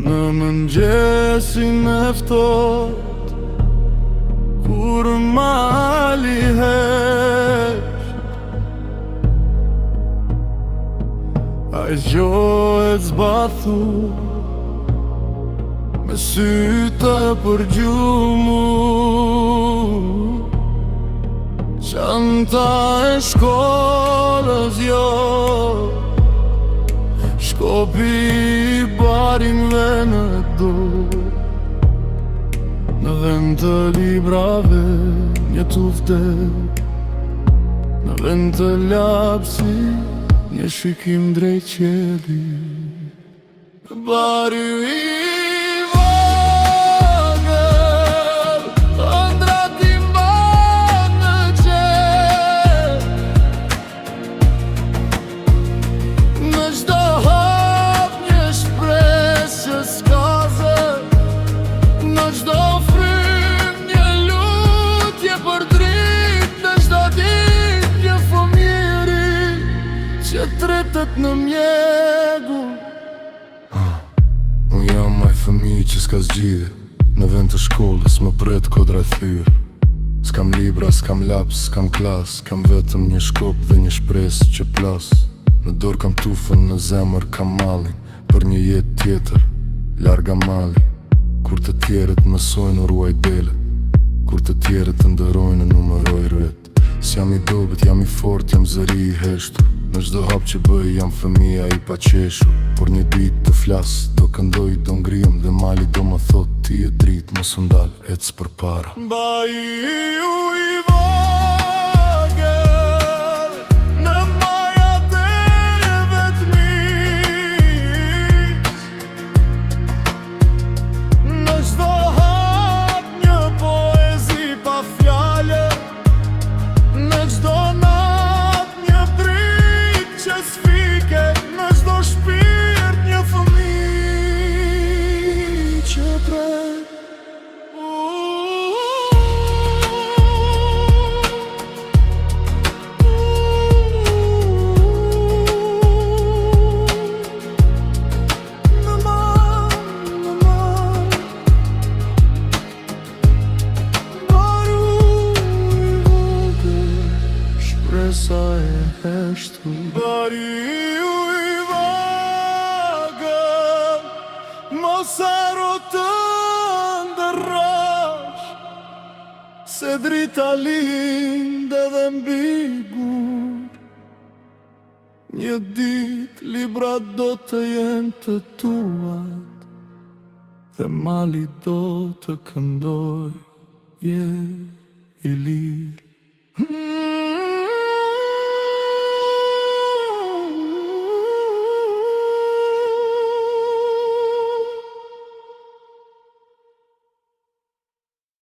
Në mëngjesin e ftoht, kur mali hesht, ai zgjohet zbathur me sytë për gjumur. Çanta e shkollës jo, shkopi i barimve në dorë. Në vend të librave një tufte, në vend të lapsi një shikim drejt qiellit. Bari i vogël, ëndrat i mban në qelë. Në çdo hap një shpresë që s'ka zë, në çdo frym një lutje për dritë, në çdo ditë një fëmijëri që tretet në mjegu. Unë jam ai fëmijë që s'ka zgjidhje, në vend të shkollës më pret kodra e thyrë. S'kam libra, s'kam laps, s'kam klas, kam vetëm një shkop dhe një shpresë që plas. Në dorë kam tufën, në zemër kam mallin, për një jetë tjetër, larga mali. Kur të tjerët mësojnë u ruaj dele, kur të tjerët të ndërojnë në numëroj rret. S'jam i dobët, jam i fort, jam zëri i heshtur. Në çdo hap që bëj jam fëmija i paqeshur. Por një ditë të flas, do këndoj, do ngrihem dhe mali do më thot ti e dritë, mos u ndal, ec përpara. Baiu i vogël, në majat e vetmis, në çdo hap një poezi pa fjale, në çdo nat një dritë që s'fike, në çdo shpirt një fëmijë që pret. Shpresa e heshtur. Bariu i vogël, mos haro të ndërrosh, se drita lind edhe mbi gur. Një ditë librat do të jenë të tuat, dhe mali do të këndoj, je i lirë.